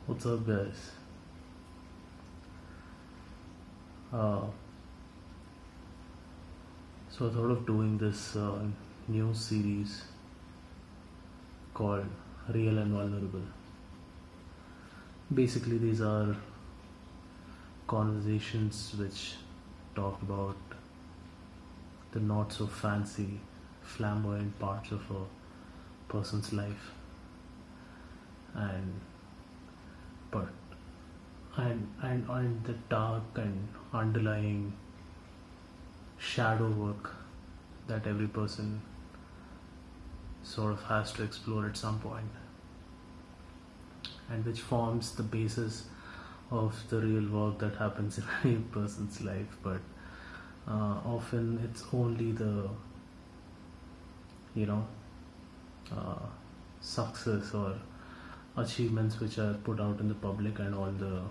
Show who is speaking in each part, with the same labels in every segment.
Speaker 1: What's up, guys? Uh, so I thought of doing this new series called Real and Vulnerable. Basically, these are conversations which talk about the not so fancy, flamboyant parts of a person's life, and but and the dark and underlying shadow work that every person sort of has to explore at some point, and which forms the basis of the real work that happens in any person's life. But often it's only the you know uh, success or achievements which are put out in the public, and all the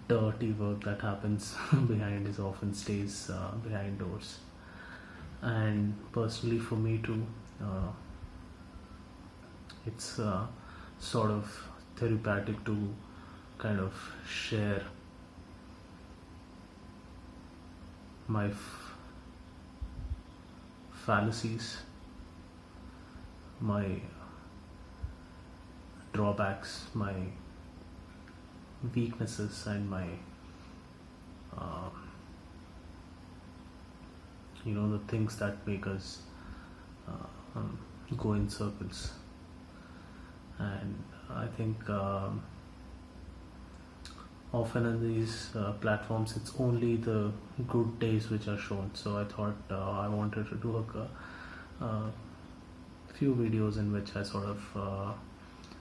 Speaker 1: dirty work that happens behind is often stays behind doors. And personally, for me too, uh, it's sort of therapeutic to kind of share my fallacies, my drawbacks, my weaknesses, and my uh, the things that make us go in circles. And I think often in these platforms it's only the good days which are shown. So I thought I wanted to do a few videos in which I sort of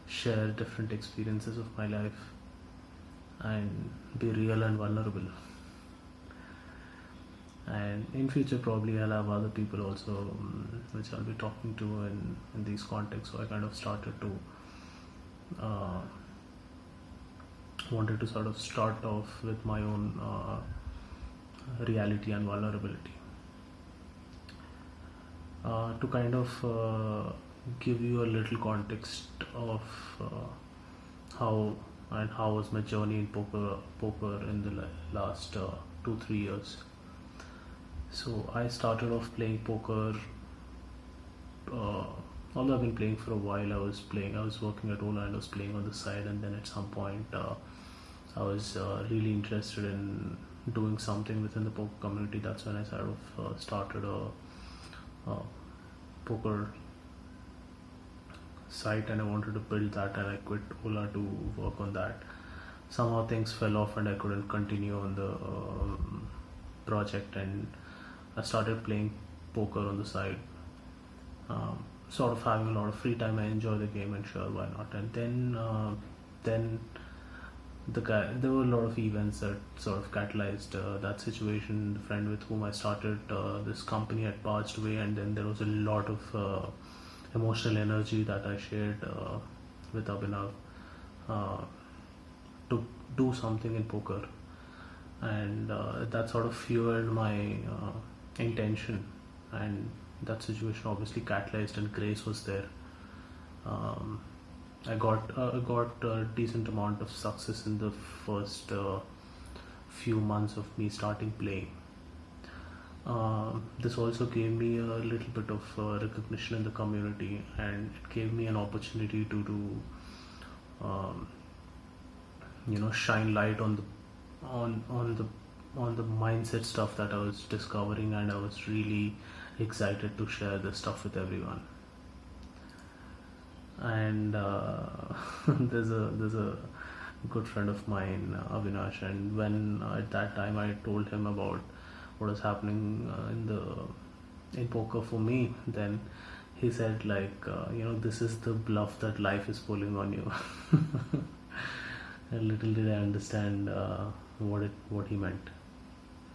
Speaker 1: share different experiences of my life and be real and vulnerable. And in future probably I'll have other people also, which I'll be talking to in these contexts. So I kind of started to wanted to sort of start off with my own reality and vulnerability, to kind of give you a little context of how was my journey in poker in the last 2-3 years. So I started off playing poker. Although I've been playing for a while, I was working at Ola and I was playing on the side, and then at some point I was really interested in doing something within the poker community. That's when I sort of started a poker site, and I wanted to build that, and I quit Ola to work on that. Somehow things fell off and I couldn't continue on the project, and I started playing poker on the side, sort of having a lot of free time. I enjoy the game, and sure, why not? And then there were a lot of events that sort of catalyzed that situation. The friend with whom I started this company had passed away, and then there was a lot of emotional energy that I shared with Abhinav to do something in poker, and that sort of fueled my intention. And that situation obviously catalyzed, and grace was there. I got a decent amount of success in the first few months of me starting playing. This also gave me a little bit of recognition in the community, and it gave me an opportunity to do shine light on the mindset stuff that I was discovering, and I was really excited to share this stuff with everyone. And there's a good friend of mine, Avinash, and when at that time I told him about what was happening in poker for me, then he said, like, this is the bluff that life is pulling on you. And little did I understand what he meant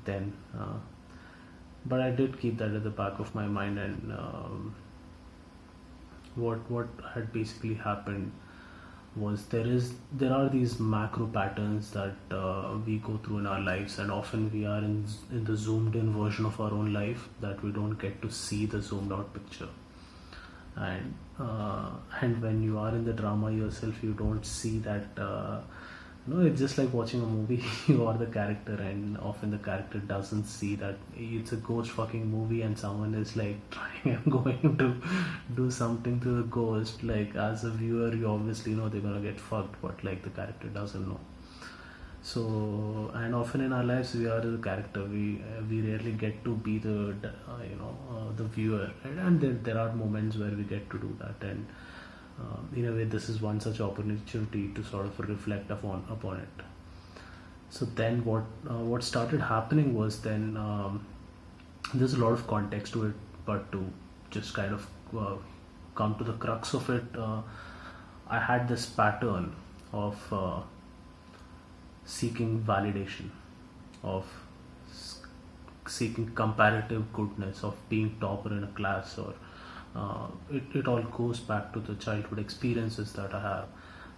Speaker 1: then, but I did keep that at the back of my mind. And what had basically happened was there are these macro patterns that we go through in our lives, and often we are in the zoomed in version of our own life, that we don't get to see the zoomed out picture. And when you are in the drama yourself, you don't see that. It's just like watching a movie. You are the character, and often the character doesn't see that it's a ghost fucking movie, and someone is like trying and going to do something to the ghost. Like, as a viewer, you obviously know they're gonna get fucked, but like the character doesn't know. So, and often in our lives we are the character. We rarely get to be the viewer, and there are moments where we get to do that. And in a way, this is one such opportunity to sort of reflect upon it. So then what started happening was, then there's a lot of context to it, but to just kind of come to the crux of it, I had this pattern of seeking validation, of seeking comparative goodness, of being topper in a class, or it all goes back to the childhood experiences that I have,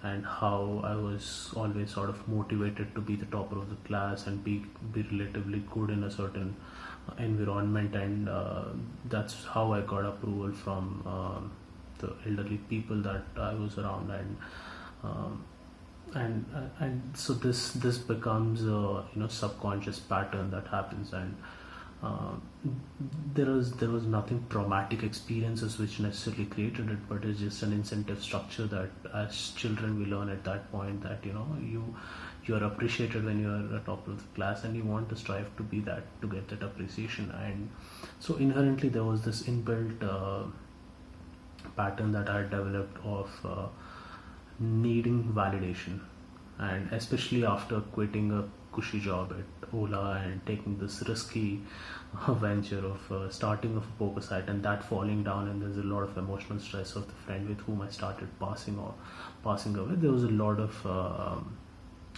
Speaker 1: and how I was always sort of motivated to be the topper of the class and be relatively good in a certain environment, and that's how I got approval from the elderly people that I was around. Um, and so this becomes a subconscious pattern that happens. And uh, there was nothing traumatic experiences which necessarily created it, but it's just an incentive structure that as children we learn at that point, that you are appreciated when you are at top of the class, and you want to strive to be that, to get that appreciation. And so inherently there was this inbuilt pattern that I had developed of needing validation. And especially after quitting a cushy job at Ola and taking this risky venture of starting of a poker site, and that falling down, and there's a lot of emotional stress of the friend with whom I started passing away. There was a lot of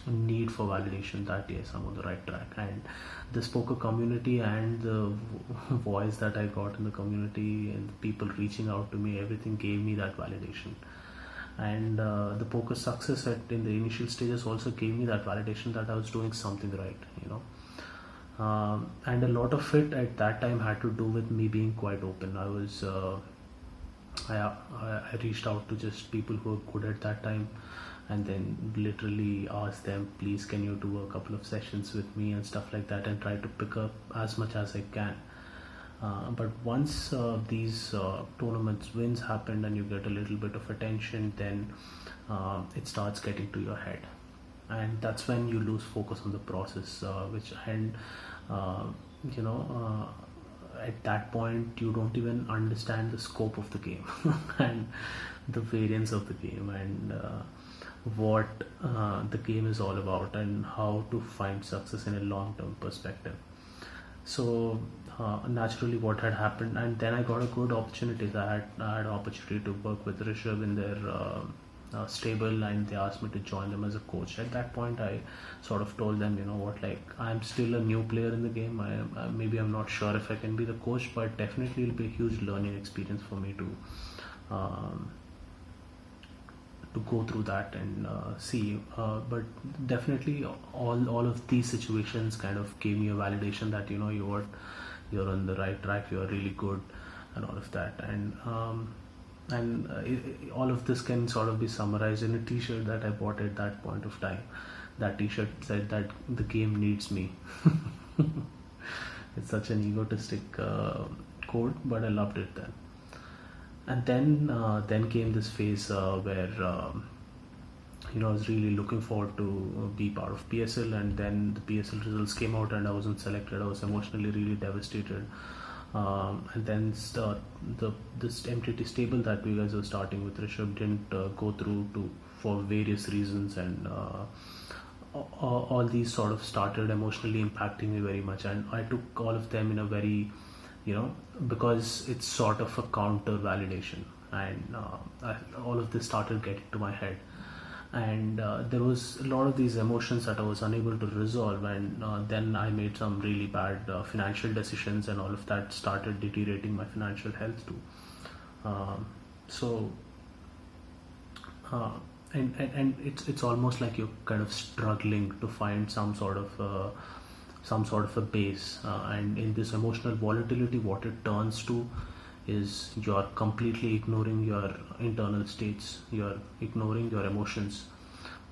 Speaker 1: need for validation that yes, I'm on the right track. And this poker community and the voice that I got in the community and the people reaching out to me, everything gave me that validation. And the poker success in the initial stages also gave me that validation that I was doing something right. And a lot of it at that time had to do with me being quite open. I reached out to just people who were good at that time, and then literally asked them, please can you do a couple of sessions with me and stuff like that, and try to pick up as much as I can. But once these tournaments wins happened and you get a little bit of attention, then it starts getting to your head, and that's when you lose focus on the process. Uh, you know, at that point you don't even understand the scope of the game and the variance of the game, and what the game is all about, and how to find success in a long-term perspective. So naturally what had happened, and then I got a good opportunities. I had an opportunity to work with Rishabh in their stable, and they asked me to join them as a coach. At that point I sort of told them, you know what, like, I'm still a new player in the game. Maybe I'm not sure if I can be the coach, but definitely it'll be a huge learning experience for me um, to go through that and see. But definitely all of these situations kind of gave me a validation that you're on the right track, you're really good, and all of that. And all of this can sort of be summarized in a t-shirt that I bought at that point of time. That t-shirt said that the game needs me. It's such an egotistic quote, but I loved it then. And then came this phase where I was really looking forward to be part of PSL, and then the PSL results came out and I wasn't selected. I was emotionally really devastated. And then this MTT stable that we guys were starting with Rishabh didn't go through for various reasons, and all these sort of started emotionally impacting me very much, and I took all of them in a very, because it's sort of a counter validation, and all of this started getting to my head. And there was a lot of these emotions that I was unable to resolve, and then I made some really bad financial decisions, and all of that started deteriorating my financial health too. So and it's almost like you're kind of struggling to find some sort of a base, and in this emotional volatility, what it turns to is you're completely ignoring your internal states, you're ignoring your emotions,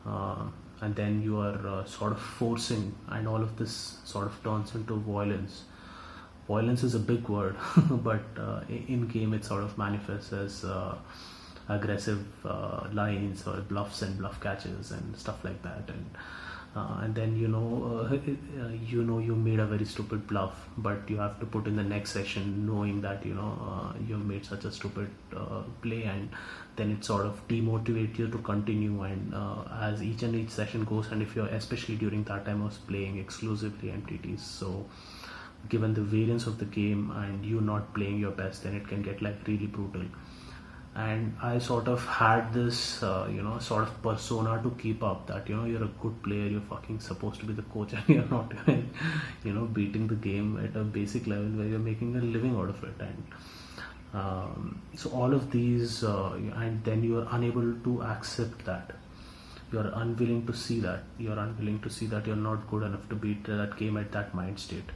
Speaker 1: uh, and then you are sort of forcing, and all of this sort of turns into violence. Violence is a big word, but in game it sort of manifests as aggressive lines or bluffs and bluff catches and stuff like that. And then you made a very stupid bluff, but you have to put in the next session knowing that you have made such a stupid play, and then it sort of demotivates you to continue. And as each session goes, and if you're, especially during that time I was playing exclusively MTTs, so given the variance of the game and you not playing your best, then it can get like really brutal. And I sort of had this sort of persona to keep up, that you're a good player, you're fucking supposed to be the coach, and you're not even beating the game at a basic level where you're making a living out of it. And so all of these and then you are unable to accept that, you're unwilling to see that you're not good enough to beat that game at that mind state.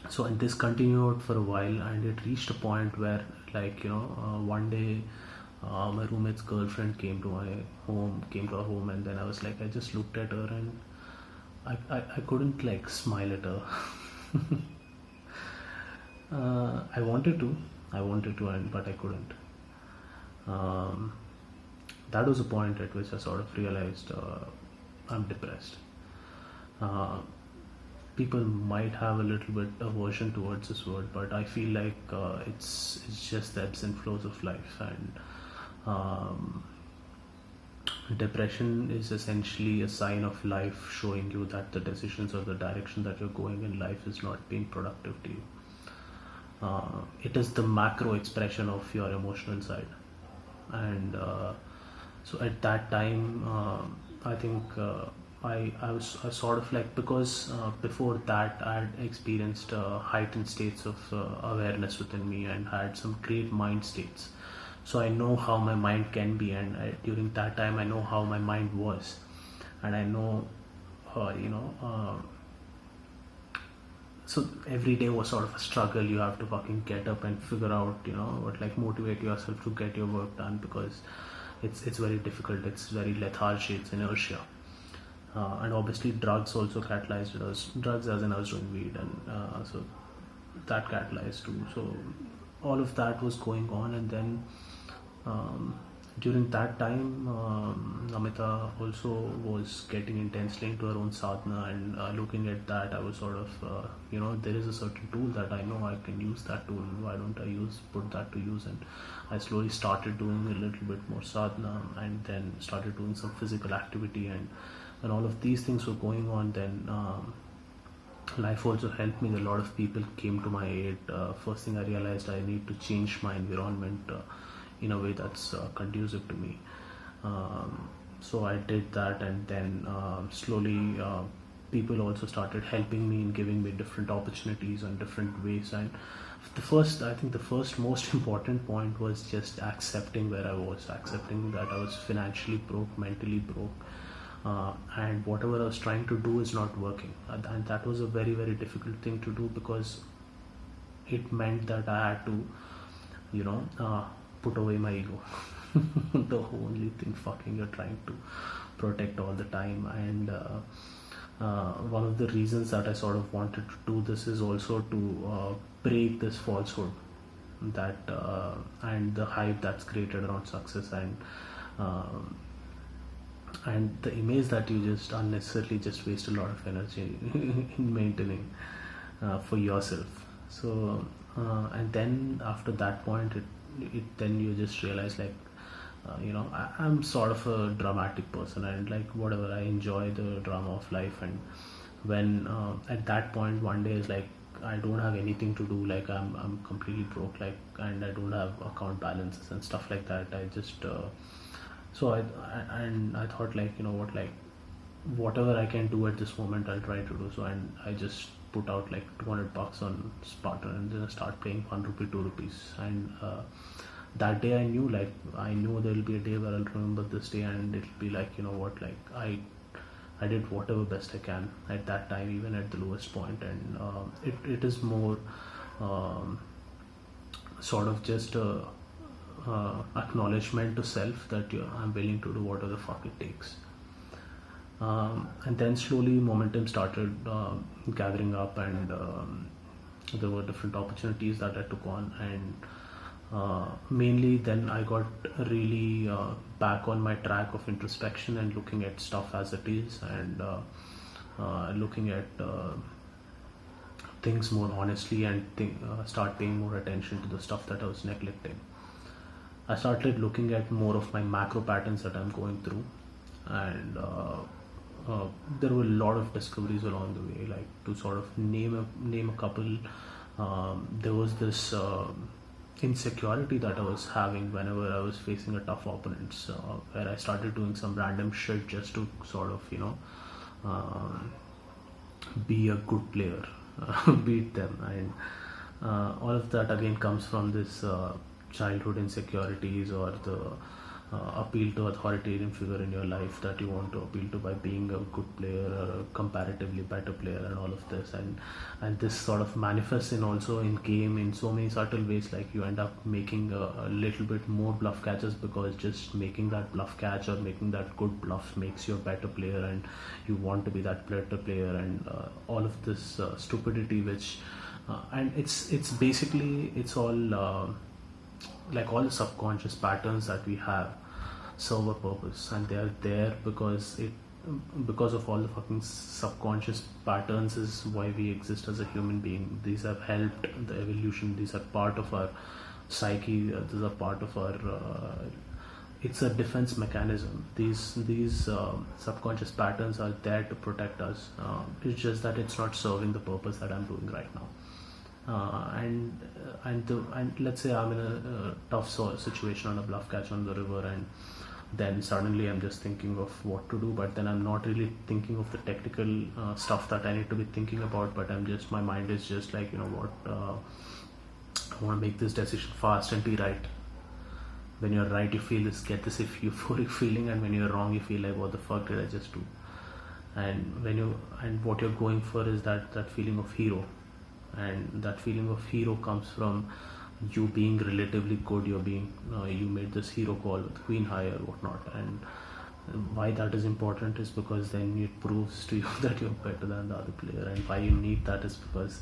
Speaker 1: So, and this continued for a while, and it reached a point where, like, one day my roommate's girlfriend came to our home, and then I was like, I just looked at her, and I couldn't like smile at her. I wanted to, but I couldn't. That was a point at which I sort of realized I'm depressed. People might have a little bit aversion towards this word, but I feel like it's just the ebbs and flows of life. And depression is essentially a sign of life showing you that the decisions or the direction that you're going in life is not being productive to you. It is the macro expression of your emotional side. And so at that time, I think I was sort of like, because before that I had experienced heightened states of awareness within me, and had some great mind states. So I know how my mind can be, and during that time I know how my mind was, and I know so every day was sort of a struggle. You have to fucking get up and figure out what, like, motivate yourself to get your work done, because it's very difficult, it's very lethargy, it's inertia. And obviously drugs also catalyzed us. Drugs, as in I was doing weed, and so that catalyzed too. So all of that was going on, and then during that time, Namita also was getting intensely into her own sadhana, and looking at that, I was sort of, there is a certain tool that I know I can use that tool. Why don't I put that to use? And I slowly started doing a little bit more sadhana, and then started doing some physical activity, and when all of these things were going on, then life also helped me. A lot of people came to my aid. First thing I realized, I need to change my environment in a way that's conducive to me. So I did that, and then slowly people also started helping me in giving me different opportunities and different ways. And I think the first most important point was just accepting where I was, accepting that I was financially broke, mentally broke, and whatever I was trying to do is not working. And that was a very, very difficult thing to do, because it meant that I had to put away my ego. The only thing fucking you're trying to protect all the time. And one of the reasons that I sort of wanted to do this is also to break this falsehood that and the hype that's created around success, and the image that you just unnecessarily just waste a lot of energy in maintaining for yourself. So and then after that point, then you just realize, like, I'm sort of a dramatic person, and like whatever, I enjoy the drama of life. And when at that point one day is like, I don't have anything to do, like I'm completely broke, like, and I don't have account balances and stuff like that. I just so I thought, like, like, whatever I can do at this moment, I'll try to do so. And I just put out like $200 on Spartan, and then I start playing 1 rupee, 2 rupees. And that day I knew there will be a day where I'll remember this day, and it'll be like, what, like, I did whatever best I can at that time, even at the lowest point. And it is more sort of just a acknowledgement to self that I'm willing to do whatever the fuck it takes. And then slowly momentum started gathering up, and there were different opportunities that I took on, and mainly then I got really back on my track of introspection and looking at stuff as it is, and looking at things more honestly, and start paying more attention to the stuff that I was neglecting. I started looking at more of my macro patterns that I'm going through, and there were a lot of discoveries along the way. Like, to sort of name a couple, there was this insecurity that I was having whenever I was facing a tough opponents, where I started doing some random shit just to sort of be a good player, beat them, and all of that again comes from this childhood insecurities, or the appeal to authoritarian figure in your life that you want to appeal to by being a good player or a comparatively better player, and all of this, and this sort of manifests in also in game in so many subtle ways. Like, you end up making a little bit more bluff catches, because just making that bluff catch or making that good bluff makes you a better player, and you want to be that better player, and all of this stupidity, which and it's basically, it's all like all the subconscious patterns that we have serve a purpose, and they are there because of all the fucking subconscious patterns is why we exist as a human being. These have helped the evolution. These are part of our psyche. These are part of our it's a defense mechanism. These subconscious patterns are there to protect us. It's just that it's not serving the purpose that I'm doing right now. And let's say I'm in a tough situation on a bluff catch on the river, and then suddenly I'm just thinking of what to do, but then I'm not really thinking of the technical stuff that I need to be thinking about, but my mind is just like, what, I want to make this decision fast and be right. When you're right, you get this euphoric feeling, and when you're wrong, you feel like, what the fuck did I just do? And what you're going for is that feeling of hero, and that feeling of hero comes from you being relatively good. You made this hero call with queen high or whatnot, and why that is important is because then it proves to you that you're better than the other player. And why you need that is because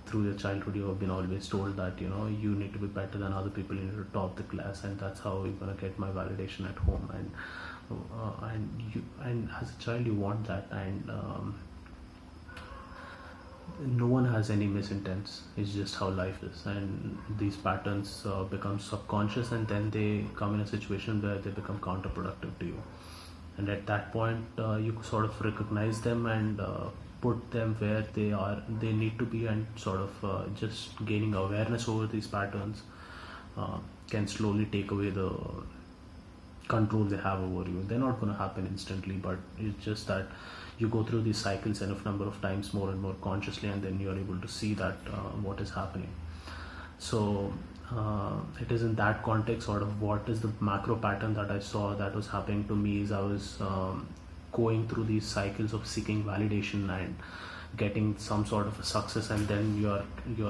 Speaker 1: through your childhood you have been always told that you need to be better than other people, you need to top the class, and that's how you're gonna get my validation at home. And as a child you want that, and no one has any misintents. It's just how life is, and these patterns become subconscious, and then they come in a situation where they become counterproductive to you. And at that point, you sort of recognize them and put them where they need to be, and sort of just gaining awareness over these patterns can slowly take away the control they have over you. They're not going to happen instantly, but it's just that you go through these cycles enough number of times, more and more consciously, and then you're able to see that what is happening. So it is in that context, sort of, what is the macro pattern that I saw that was happening to me is I was going through these cycles of seeking validation and getting some sort of a success, and then your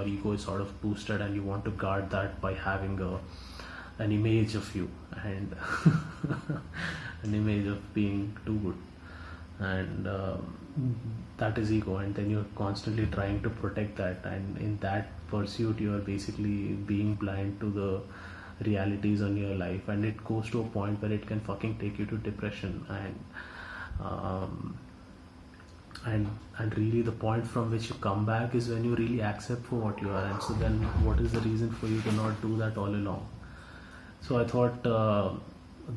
Speaker 1: ego is sort of boosted, and you want to guard that by having an image of you, and an image of being too good, and that is ego. And then you're constantly trying to protect that, and in that pursuit you are basically being blind to the realities on your life, and it goes to a point where it can fucking take you to depression, and really the point from which you come back is when you really accept for what you are. And so then what is the reason for you to not do that all along? So I thought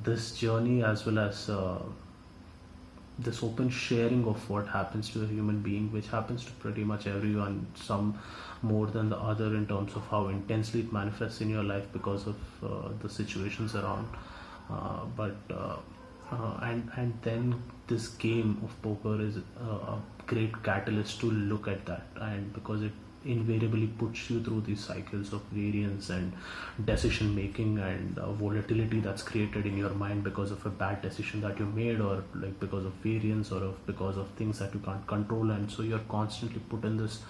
Speaker 1: this journey, as well as this open sharing of what happens to a human being, which happens to pretty much everyone, some more than the other in terms of how intensely it manifests in your life because of the situations around, and then this game of poker is a great catalyst to look at that, and because it invariably puts you through these cycles of variance and decision making and volatility that's created in your mind because of a bad decision that you made, or like because of variance, or because of things that you can't control. And so you're constantly put in this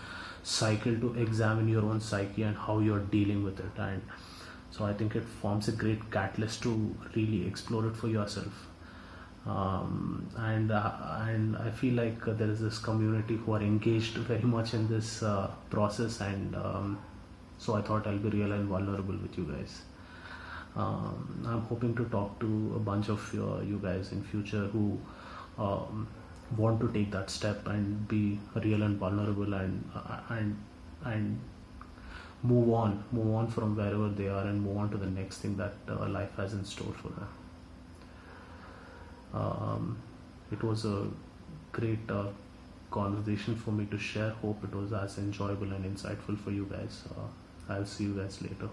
Speaker 1: cycle to examine your own psyche and how you're dealing with it. And so I think it forms a great catalyst to really explore it for yourself. And I feel like there is this community who are engaged very much in this process, and so I thought I'll be real and vulnerable with you guys. I'm hoping to talk to a bunch of you guys in future who want to take that step and be real and vulnerable, and move on from wherever they are, and move on to the next thing that life has in store for them. It was a great conversation for me to share. Hope it was as enjoyable and insightful for you guys. I'll see you guys later.